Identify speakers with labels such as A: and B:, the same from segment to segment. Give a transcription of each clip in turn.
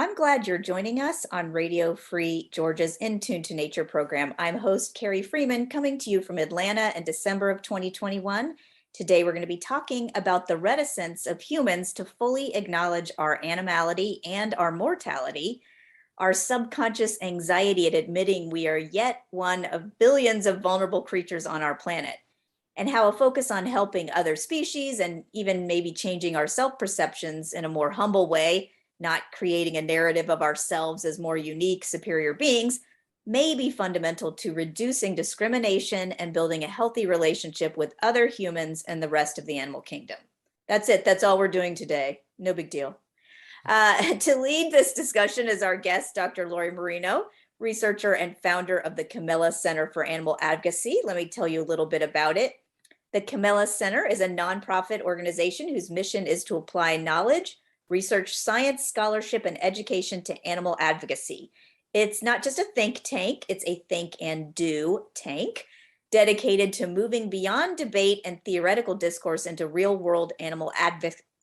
A: I'm glad you're joining us on Radio Free Georgia's In Tune to Nature program. I'm host Carrie Freeman, coming to you from Atlanta in December of 2021. Today, we're going to be talking about the reticence of humans to fully acknowledge our animality and our mortality, our subconscious anxiety at admitting we are yet one of billions of vulnerable creatures on our planet, and how a focus on helping other species and even maybe changing our self-perceptions in a more humble way, not creating a narrative of ourselves as more unique, superior beings, may be fundamental to reducing discrimination and building a healthy relationship with other humans and the rest of the animal kingdom. That's it. That's all we're doing today. No big deal. To lead this discussion is our guest, Dr. Lori Marino, researcher and founder of the Camilla Center for Animal Advocacy. Let me tell you a little bit about it. The Camilla Center is a nonprofit organization whose mission is to apply knowledge, research, science, scholarship, and education to animal advocacy. It's not just a think tank, it's a think and do tank dedicated to moving beyond debate and theoretical discourse into real-world animal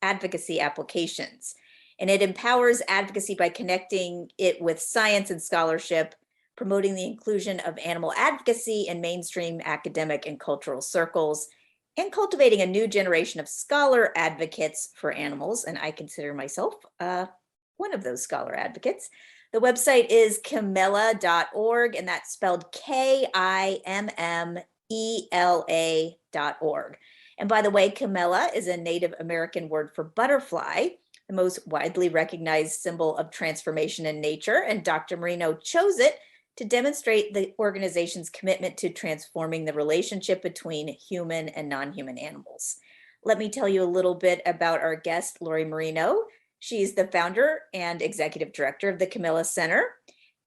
A: advocacy applications. And it empowers advocacy by connecting it with science and scholarship, promoting the inclusion of animal advocacy in mainstream academic and cultural circles, and cultivating a new generation of scholar advocates for animals. And I consider myself one of those scholar advocates. The website is Camilla.org, and that's spelled KIMMELA.org. And by the way, Camilla is a Native American word for butterfly, the most widely recognized symbol of transformation in nature. And Dr. Marino chose it to demonstrate the organization's commitment to transforming the relationship between human and non-human animals. Let me tell you a little bit about our guest, Lori Marino. She's the founder and executive director of the Camilla Center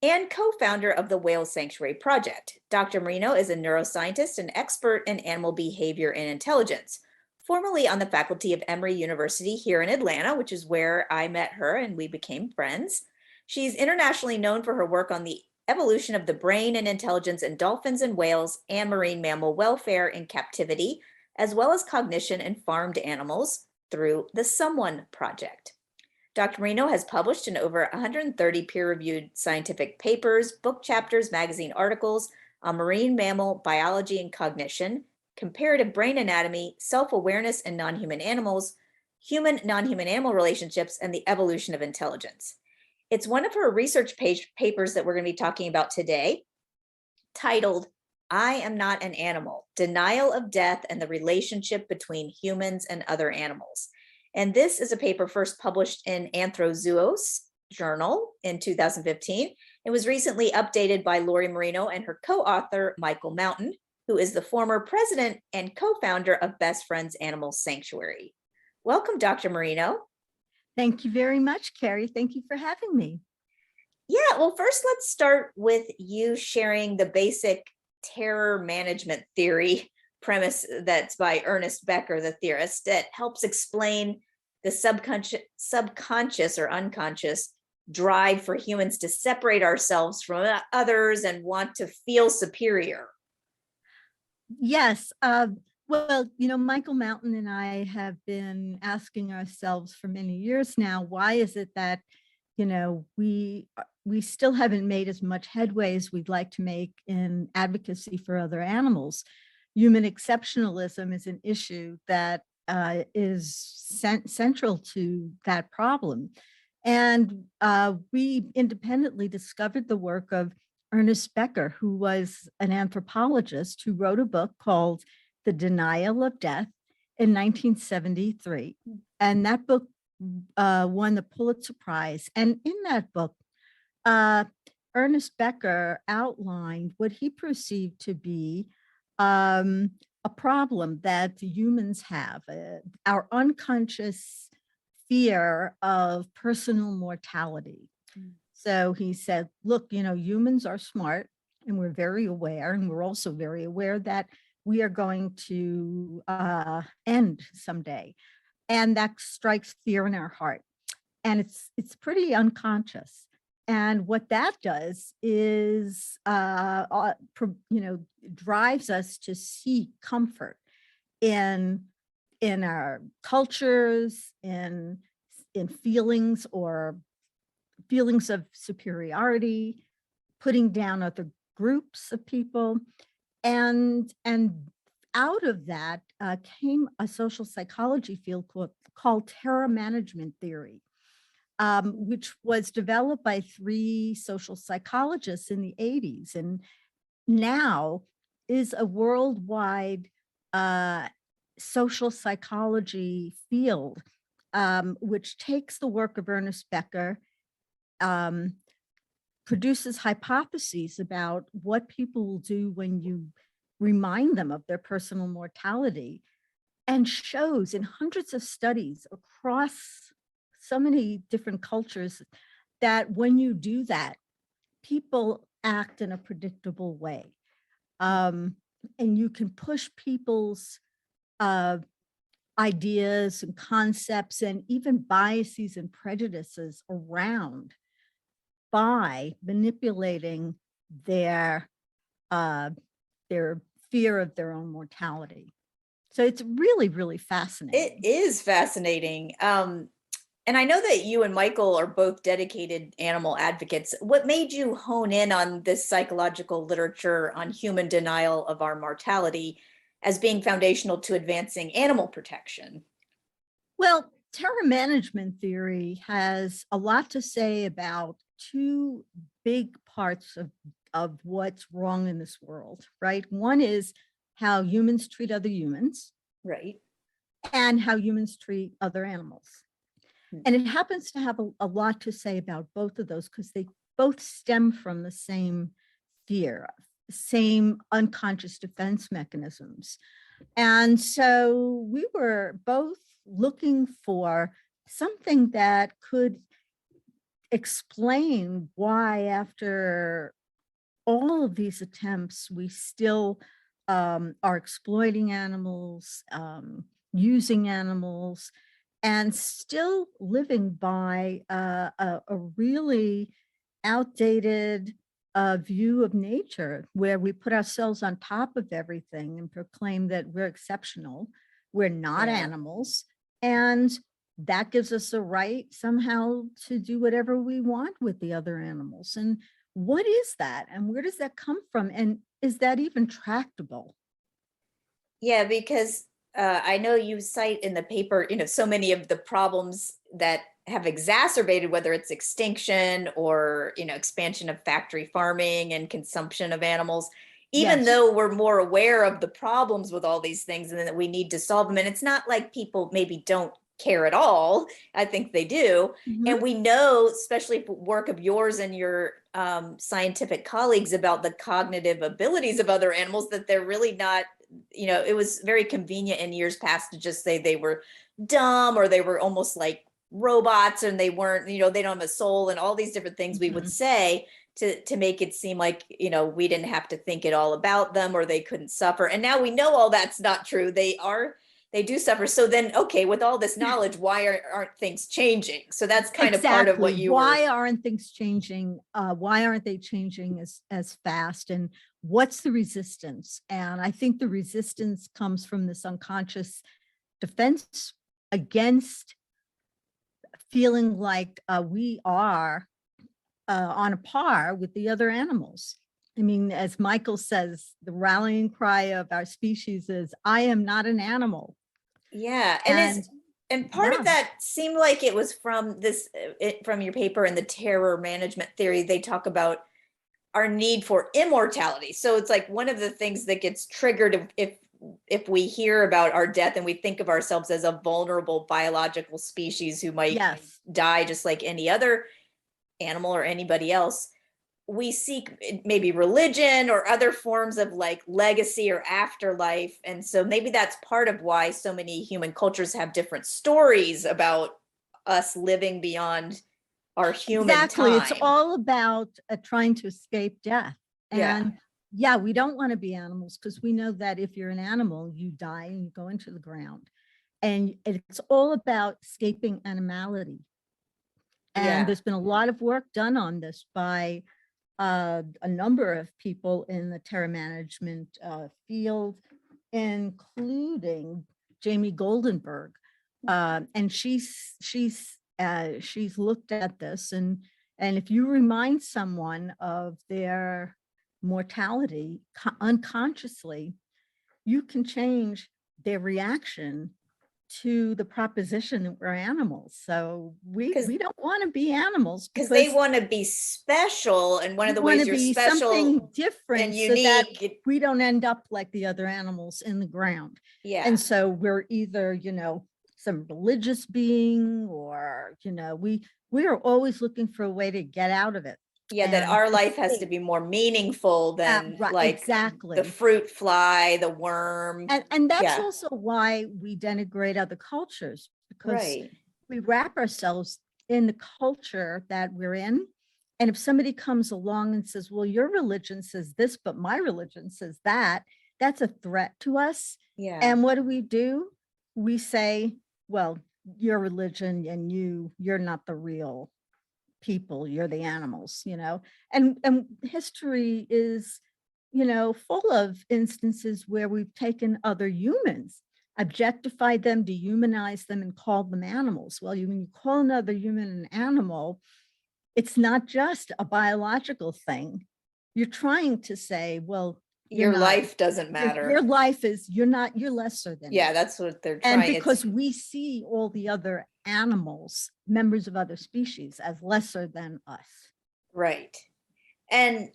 A: and co-founder of the Whale Sanctuary Project. Dr. Marino is a neuroscientist and expert in animal behavior and intelligence, formerly on the faculty of Emory University here in Atlanta, which is where I met her and we became friends. She's internationally known for her work on the evolution of the brain and intelligence in dolphins and whales and marine mammal welfare in captivity, as well as cognition in farmed animals through the Someone Project. Dr. Marino has published in over 130 peer-reviewed scientific papers, book chapters, magazine articles on marine mammal biology and cognition, comparative brain anatomy, self-awareness in non-human animals, human non-human animal relationships, and the evolution of intelligence. It's one of her research papers that we're going to be talking about today, titled, "I Am Not an Animal, Denial of Death and the Relationship Between Humans and Other Animals." And this is a paper first published in Anthrozoos Journal in 2015. It was recently updated by Lori Marino and her co-author, Michael Mountain, who is the former president and co-founder of Best Friends Animal Sanctuary. Welcome, Dr. Marino.
B: Thank you very much, Carrie. Thank you for having me.
A: Yeah, well, first let's start with you sharing the basic terror management theory premise that's by Ernest Becker, the theorist, that helps explain the subconscious or unconscious drive for humans to separate ourselves from others and want to feel superior.
B: Yes. Well, Michael Mountain and I have been asking ourselves for many years now, why is it that, we still haven't made as much headway as we'd like to make in advocacy for other animals? Human exceptionalism is an issue that is central to that problem. And we independently discovered the work of Ernest Becker, who was an anthropologist who wrote a book called The Denial of Death in 1973. And that book won the Pulitzer Prize. And in that book, Ernest Becker outlined what he perceived to be a problem that the humans have, our unconscious fear of personal mortality. So he said, look, humans are smart and we're very aware, and we're also very aware that we are going to end someday. And that strikes fear in our heart. And it's pretty unconscious. And what that does is, drives us to seek comfort in our cultures, in feelings or feelings of superiority, putting down other groups of people. And out of that came a social psychology field called terror management theory, which was developed by 3 social psychologists in the 80s, and now is a worldwide social psychology field, which takes the work of Ernest Becker, produces hypotheses about what people will do when you remind them of their personal mortality, and shows in hundreds of studies across so many different cultures that when you do that, people act in a predictable way. And you can push people's ideas and concepts and even biases and prejudices around by manipulating their fear of their own mortality. So it's really, really fascinating.
A: It is fascinating. And I know that you and Michael are both dedicated animal advocates. What made you hone in on this psychological literature on human denial of our mortality as being foundational to advancing animal protection?
B: Well, terror management theory has a lot to say about 2 big parts of what's wrong in this world, right? One is how humans treat other humans,
A: Right.
B: and how humans treat other animals. And it happens to have a lot to say about both of those because they both stem from the same fear, same unconscious defense mechanisms. And so we were both looking for something that could explain why, after all of these attempts, we still are exploiting animals, using animals, and still living by a really outdated view of nature, where we put ourselves on top of everything and proclaim that we're exceptional, we're not animals, and that gives us a right somehow to do whatever we want with the other animals. And what is that? And where does that come from? And is that even tractable?
A: Yeah, because I know you cite in the paper, so many of the problems that have exacerbated, whether it's extinction or, expansion of factory farming and consumption of animals, even
B: Yes.
A: though we're more aware of the problems with all these things and that we need to solve them. And it's not like people maybe don't care at all. I think they do.
B: Mhm.
A: And we know, especially work of yours and your scientific colleagues, about the cognitive abilities of other animals, that they're really not, it was very convenient in years past to just say they were dumb or they were almost like robots and they weren't, they don't have a soul and all these different things we would say to make it seem like, we didn't have to think at all about them or they couldn't suffer. And now we know all that's not true. They do suffer. So then, okay, with all this knowledge, why aren't things changing? So that's kind of part of what you
B: Why
A: were.
B: aren't things changing? Why aren't they changing as fast? And what's the resistance? And I think the resistance comes from this unconscious defense against feeling like we are on a par with the other animals. I mean, as Michael says, the rallying cry of our species is, I am not an animal.
A: Yeah.
B: And
A: And part of that seemed like it was from from your paper in the terror management theory. They talk about our need for immortality. So it's like one of the things that gets triggered if we hear about our death and we think of ourselves as a vulnerable biological species who might die just like any other animal or anybody else. We seek maybe religion or other forms of like legacy or afterlife. And so maybe that's part of why so many human cultures have different stories about us living beyond our human time.
B: It's all about trying to escape death. And yeah, we don't want to be animals because we know that if you're an animal, you die and you go into the ground. And it's all about escaping animality. And there's been a lot of work done on this by a number of people in the terror management field, including Jamie Goldenberg. And she's looked at this and And if you remind someone of their mortality unconsciously, you can change their reaction to the proposition that we're animals. So we don't want to be animals
A: because they want to be special. And one of the ways you're special
B: something different
A: and
B: so that
A: unique,
B: we don't end up like the other animals in the ground.
A: yeah.
B: And so we're either, some religious being, or, we are always looking for a way to get out of it.
A: Yeah, that our life has to be more meaningful than like
B: exactly
A: the fruit fly, the worm.
B: And that's also why we denigrate other cultures, because we wrap ourselves in the culture that we're in. And if somebody comes along and says, well, your religion says this, but my religion says that, that's a threat to us.
A: Yeah.
B: And what do? We say, well, your religion and you're not the real people, you're the animals, and history is, full of instances where we've taken other humans, objectified them, dehumanized them, and called them animals. Well, when you call another human an animal, it's not just a biological thing. You're trying to say, well,
A: your life doesn't matter.
B: Your life is, you're lesser than.
A: Yeah, that's what they're trying.
B: And because we see all the other animals, members of other species, as lesser than us.
A: Right. And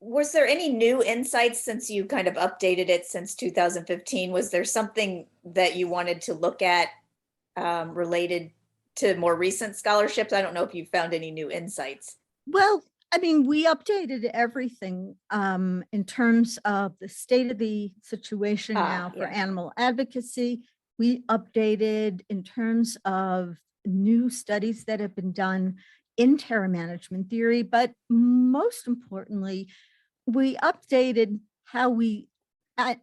A: was there any new insights since you kind of updated it since 2015? Was there something that you wanted to look at related to more recent scholarships? I don't know if you found any new insights.
B: Well, I mean, we updated everything in terms of the state of the situation now for animal advocacy. We updated in terms of new studies that have been done in terror management theory, but most importantly, we updated how we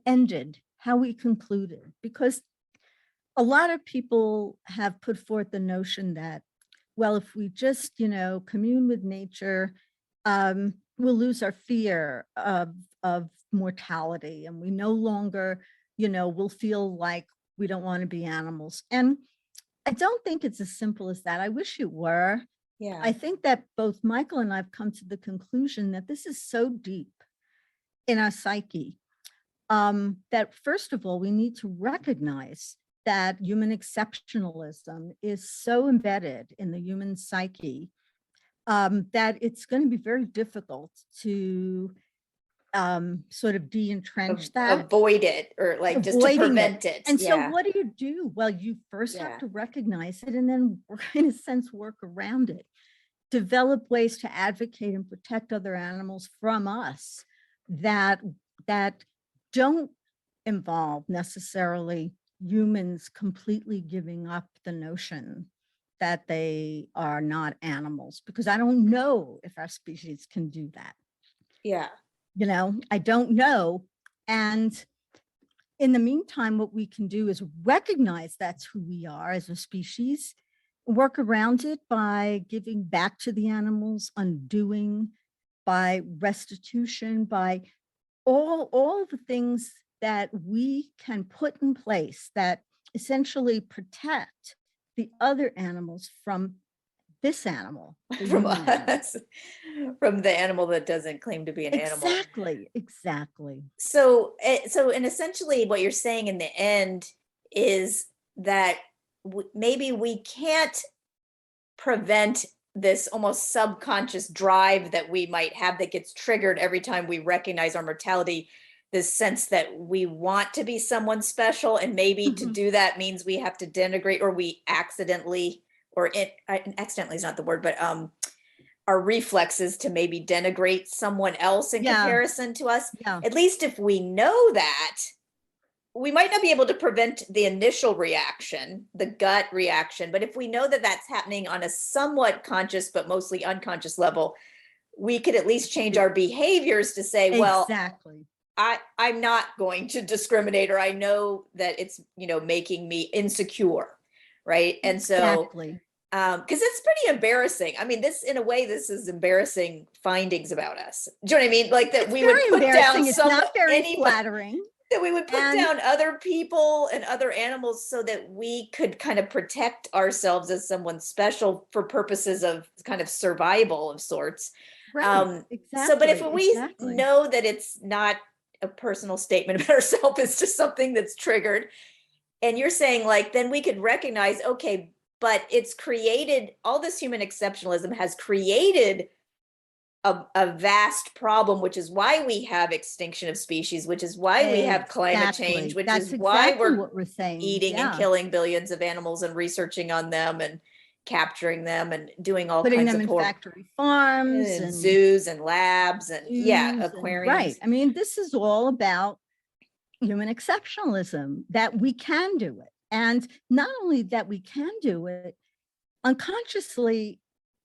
B: ended, how we concluded, because a lot of people have put forth the notion that, well, if we just, commune with nature, we'll lose our fear of mortality, and we no longer, will feel like we don't want to be animals. And I don't think it's as simple as that. I wish it were.
A: Yeah.
B: I think that both Michael and I've come to the conclusion that this is so deep in our psyche that, first of all, we need to recognize that human exceptionalism is so embedded in the human psyche that it's going to be very difficult to sort of de-entrench that.
A: Avoid it, or like just to prevent it.
B: And so what do? Well, you first have to recognize it, and then, in a sense, work around it. Develop ways to advocate and protect other animals from us that don't involve necessarily humans completely giving up the notion that they are not animals, because I don't know if our species can do that.
A: Yeah.
B: I don't know. And in the meantime, what we can do is recognize that's who we are as a species, work around it by giving back to the animals, undoing, by restitution, by all the things that we can put in place that essentially protect the other animals from this animal,
A: from us, from the animal that doesn't claim to be an animal.
B: Exactly.
A: So and essentially what you're saying in the end is that maybe we can't prevent this almost subconscious drive that we might have that gets triggered every time we recognize our mortality, this sense that we want to be someone special, and maybe to do that means we have to denigrate, or we accidentally, or accidentally is not the word, but our reflexes to maybe denigrate someone else in comparison to us. At least if we know that, we might not be able to prevent the initial reaction, the gut reaction, but if we know that that's happening on a somewhat conscious but mostly unconscious level, we could at least change our behaviors to say, well, I'm not going to discriminate, or I know that it's, making me insecure, right? And so, because it's pretty embarrassing. I mean, in a way, this is embarrassing findings about us. Do you know what I mean? Like that we would put down
B: it's not very flattering.
A: That we would put
B: And
A: down other people and other animals so that we could kind of protect ourselves as someone special for purposes of kind of survival of sorts.
B: right,
A: So, but if
B: exactly,
A: we
B: exactly.
A: know that it's not a personal statement about ourselves, it's just something that's triggered, and you're saying like, then we could recognize, okay, but it's created, all this human exceptionalism has created a vast problem, which is why we have extinction of species, which is why we have climate change,
B: Exactly.
A: which
B: That's
A: is why
B: exactly
A: we're
B: what we're saying.
A: eating and
B: Yeah.
A: killing billions of animals and researching on them and capturing them and doing all
B: Putting
A: kinds
B: them
A: of
B: in
A: poor
B: factory farms and
A: zoos and labs and
B: zoos and right.
A: aquariums.
B: I mean, this is all about human exceptionalism, that we can do it. And not only that we can do it, unconsciously,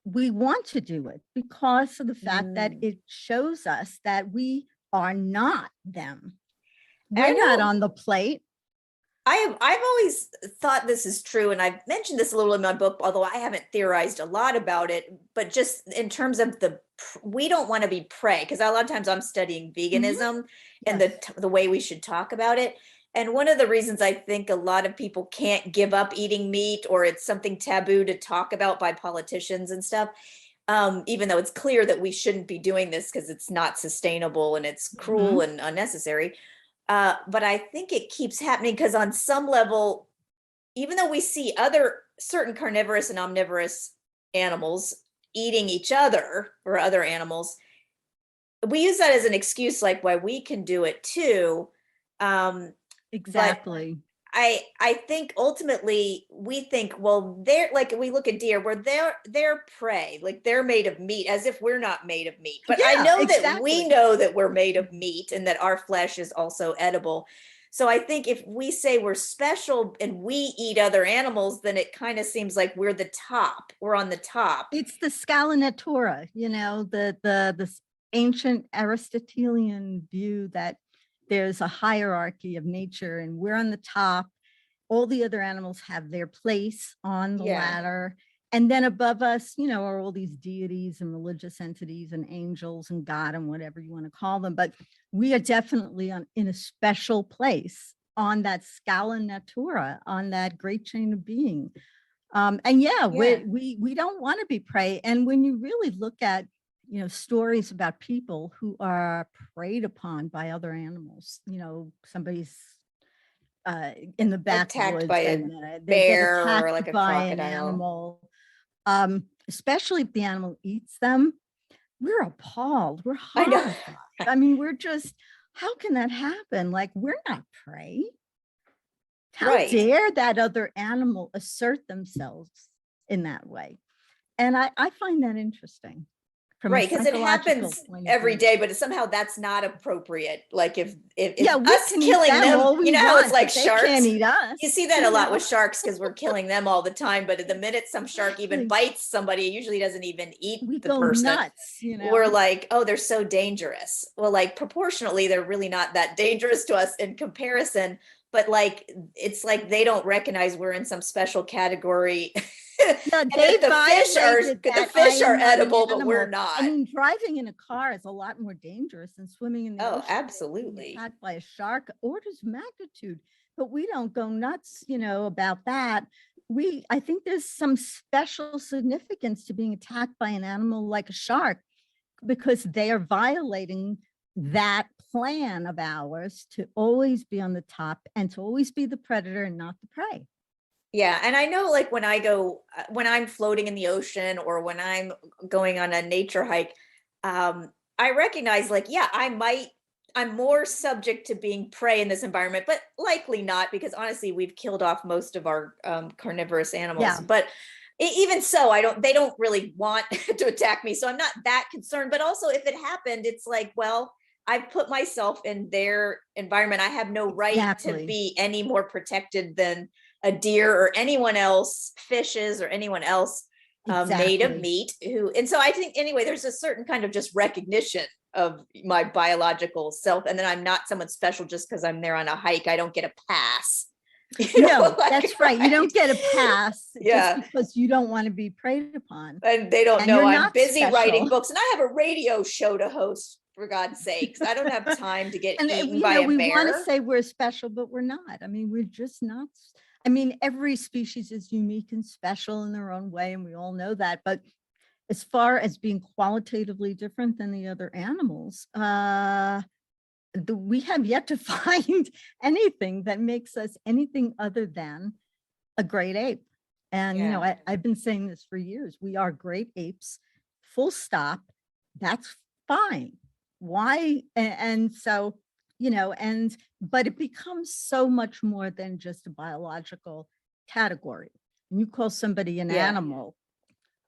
B: we want to do it because of the fact that it shows us that we are not them.
A: I
B: We're not
A: know
B: on the plate.
A: I've always thought this is true, and I've mentioned this a little in my book, although I haven't theorized a lot about it. But just in terms of we don't want to be prey, because a lot of times I'm studying veganism and
B: Yes.
A: the way we should talk about it. And one of the reasons I think a lot of people can't give up eating meat, or it's something taboo to talk about by politicians and stuff, even though it's clear that we shouldn't be doing this because it's not sustainable and it's cruel and unnecessary. But I think it keeps happening because on some level, even though we see other certain carnivorous and omnivorous animals eating each other or other animals, we use that as an excuse, like why we can do it too. But
B: Exactly.
A: I think ultimately we think, well, they're like, we look at deer where they're prey, like they're made of meat, as if we're not made of meat. But I
B: Yeah,
A: know that we
B: exactly.
A: know that we're made of meat and that our flesh is also edible. So I think if we say we're special and we eat other animals, then it kind of seems like we're the top. We're on the top.
B: It's the scala natura, the ancient Aristotelian view that there's a hierarchy of nature and we're on the top. All the other animals have their place on the
A: Yeah.
B: ladder. And then above us, are all these deities and religious entities and angels and God and whatever you want to call them. But we are definitely in a special place on that scala natura, on that great chain of being. And yeah, we don't want to be prey. And when you really look at, stories about people who are preyed upon by other animals, somebody's in the
A: Attacked by
B: backwoods
A: a
B: and they get
A: bear or
B: attacked
A: like a
B: by an
A: crocodile.
B: animal, especially if the animal eats them, we're appalled. We're
A: I know.
B: horrified. I mean, we're just, how can that happen? Like, we're not prey. How
A: Right.
B: dare that other animal assert themselves in that way? And I find that interesting from a
A: Right, because it
B: psychological
A: happens
B: point of
A: every
B: view.
A: day, but somehow that's not appropriate. Like if
B: Yeah, we
A: us
B: can eat
A: killing
B: them
A: them,
B: all we
A: you know how it's
B: want,
A: like
B: but they can't
A: sharks?
B: eat us.
A: You see that a lot with sharks because we're killing them all the time. But the minute some shark even
B: Exactly.
A: bites somebody, it usually doesn't even eat
B: We
A: the
B: go
A: person.
B: nuts,
A: We're like, oh, they're so dangerous. Well, like proportionally, they're really not that dangerous to us in comparison. But like, it's like they don't recognize we're in some special category.
B: Yeah,
A: And
B: they
A: that
B: violated
A: the
B: that I
A: fish are
B: am not an
A: edible, but we're
B: animal. I
A: not.
B: mean, driving in a car is a lot more dangerous than swimming in the
A: Oh,
B: ocean, being
A: absolutely.
B: attacked by a shark, orders of magnitude. But we don't go nuts, about that. I think there's some special significance to being attacked by an animal like a shark because they are violating that plan of ours to always be on the top and to always be the predator and not the prey.
A: Yeah, and I know like when I'm floating in the ocean or when I'm going on a nature hike, I recognize like, yeah, I'm more subject to being prey in this environment, but likely not because honestly, we've killed off most of our carnivorous animals.
B: Yeah.
A: But even so, they don't really want to attack me. So I'm not that concerned. But also if it happened, it's like, well, I've put myself in their environment. I have no right to
B: Exactly.
A: be any more protected than a deer or anyone else, fishes or anyone else made of
B: Exactly.
A: meat and so I think anyway, there's a certain kind of just recognition of my biological self. And then I'm not someone special just because I'm there on a hike. I don't get a pass.
B: No, that's right. You don't get a pass
A: Yeah.
B: just because you don't want to be preyed upon.
A: And they don't
B: And
A: know
B: you're
A: I'm
B: not
A: busy writing
B: special.
A: books and I have a radio show to host for God's sakes. I don't have time to get
B: And
A: eaten by a
B: we want to
A: bear.
B: say we're special, but we're not. I mean, we're just not. I mean, every species is unique and special in their own way, and we all know that. But as far as being qualitatively different than the other animals, we have yet to find anything that makes us anything other than a great ape. And, you know,
A: Yeah.
B: I've been saying this for years. We are great apes, full stop. That's fine. Why? And so, you know, but it becomes so much more than just a biological category. When you call somebody an
A: Yeah.
B: animal,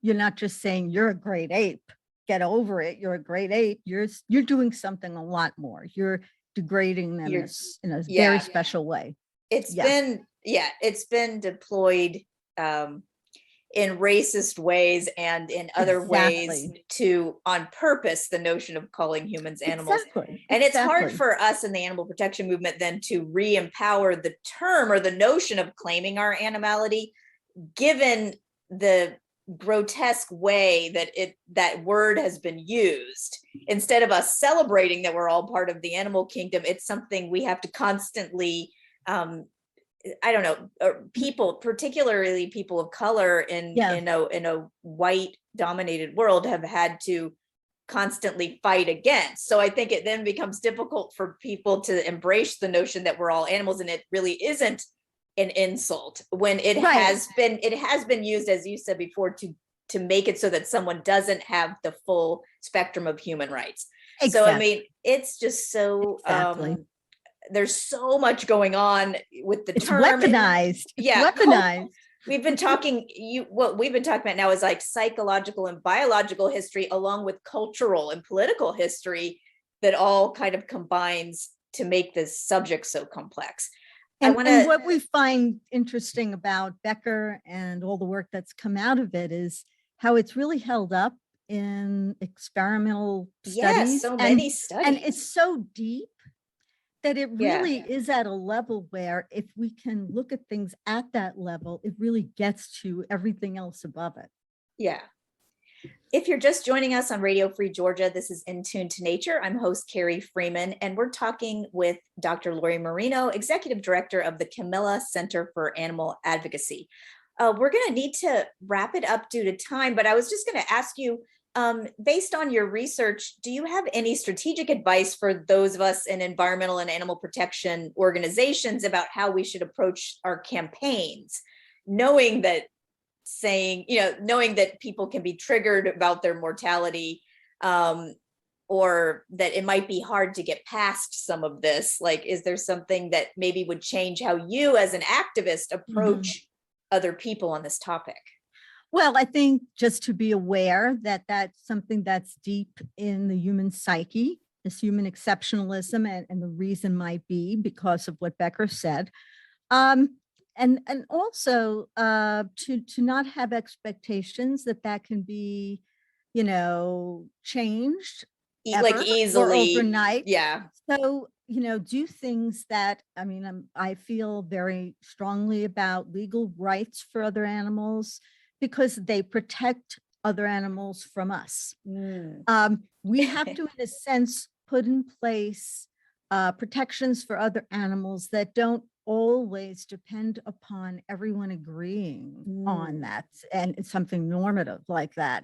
B: you're not just saying you're a great ape. Get over it. You're a great ape. You're doing something a lot more. You're degrading them in a
A: Yeah.
B: very special way.
A: It's
B: Yeah.
A: it's been deployed in racist ways and in other ways to, on purpose, the notion of calling humans animals.
B: Exactly.
A: And it's hard for us in the animal protection movement then to re-empower the term or the notion of claiming our animality, given the grotesque way that that word has been used. Instead of us celebrating that we're all part of the animal kingdom, it's something we have to constantly I don't know, people, particularly people of color in a white dominated world, have had to constantly fight against. So I think it then becomes difficult for people to embrace the notion that we're all animals, and it really isn't an insult when it has been used, as you said before, to make it so that someone doesn't have the full spectrum of human rights. So I mean, it's just so there's so much going on with the term.
B: Weaponized. Weaponized.
A: We've been talking, what we've been talking about now is like psychological and biological history, along with cultural and political history, that all kind of combines to make this subject so complex.
B: And what we find interesting about Becker and all the work that's come out of it is how it's really held up in experimental studies.
A: Yes, so many studies.
B: And it's so deep that it really is at a level where if we can look at things at that level, it really gets to everything else above it.
A: Yeah. If you're just joining us on Radio Free Georgia, this is In Tune to Nature. I'm host Carrie Freeman, and we're talking with Dr. Lori Marino, Executive Director of the Camilla Center for Animal Advocacy. We're going to need to wrap it up due to time, but I was just going to ask you, based on your research, do you have any strategic advice for those of us in environmental and animal protection organizations about how we should approach our campaigns, knowing that people can be triggered about their mortality, or that it might be hard to get past some of this? Like, is there something that maybe would change how you as an activist approach other people on this topic?
B: Well, I think just to be aware that that's something that's deep in the human psyche, this human exceptionalism, and the reason might be because of what Becker said. And also to not have expectations that can be, changed easily or overnight.
A: Yeah.
B: So, do things that, I feel very strongly about legal rights for other animals, because they protect other animals from us. We have to, in a sense, put in place protections for other animals that don't always depend upon everyone agreeing on that, and it's something normative like that.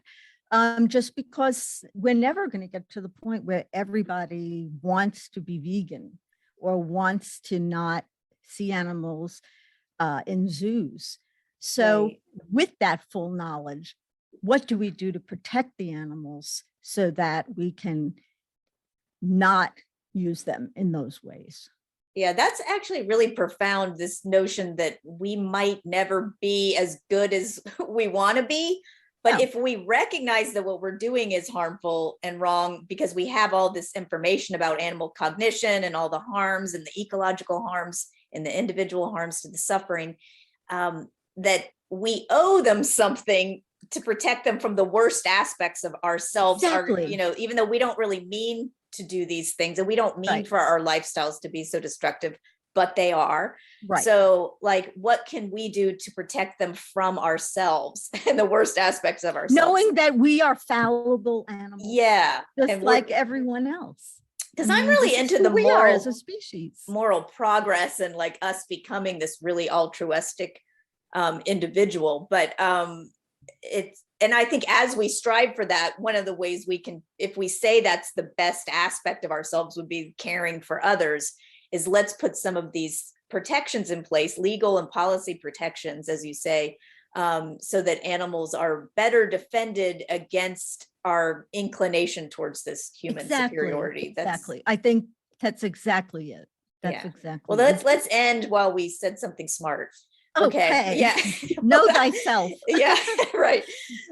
B: Just because we're never going to get to the point where everybody wants to be vegan or wants to not see animals in zoos. So with that full knowledge, what do we do to protect the animals so that we can not use them in those ways?
A: Yeah, that's actually really profound, this notion that we might never be as good as we want to be. But if we recognize that what we're doing is harmful and wrong, because we have all this information about animal cognition and all the harms and the ecological harms and the individual harms to the suffering, that we owe them something to protect them from the worst aspects of ourselves. Even though we don't really mean to do these things, and we don't mean for our lifestyles to be so destructive but they are.
B: Right.
A: So like, what can we do to protect them from ourselves and the worst aspects of ourselves?
B: Knowing that we are fallible animals.
A: Yeah.
B: Just like everyone else.
A: Because I'm really into the
B: we are as a species.
A: Moral progress and like us becoming this really altruistic individual. But and I think as we strive for that, one of the ways we can, if we say that's the best aspect of ourselves would be caring for others, is let's put some of these protections in place, legal and policy protections, as you say, so that animals are better defended against our inclination towards this human superiority.
B: Exactly. I think that's exactly it. That's exactly.
A: Well, let's end while we said something smart.
B: Okay.
A: Yeah.
B: Know thyself.
A: Yeah, right.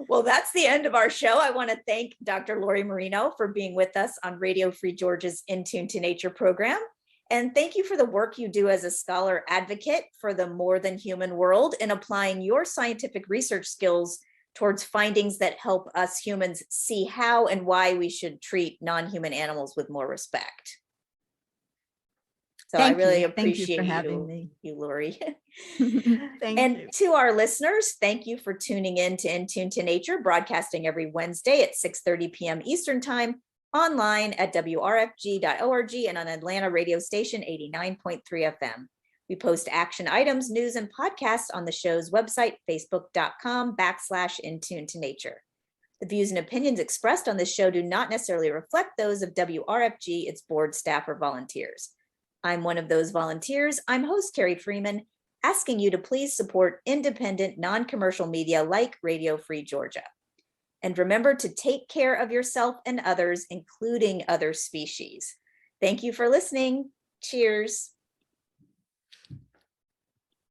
A: Well, that's the end of our show. I want to thank Dr. Lori Marino for being with us on Radio Free Georgia's In Tune to Nature program. And thank you for the work you do as a scholar advocate for the more than human world in applying your scientific research skills towards findings that help us humans see how and why we should treat non-human animals with more respect. So I really appreciate you, Lori. And to our listeners, thank you for tuning in to In Tune to Nature, broadcasting every Wednesday at 6:30 p.m. Eastern Time, online at wrfg.org and on Atlanta radio station 89.3 FM. We post action items, news, and podcasts on the show's website, facebook.com/In Tune to Nature. The views and opinions expressed on this show do not necessarily reflect those of WRFG, its board, staff, or volunteers. I'm one of those volunteers. I'm host Carrie Freeman, asking you to please support independent, non-commercial media like Radio Free Georgia. And remember to take care of yourself and others, including other species. Thank you for listening. Cheers.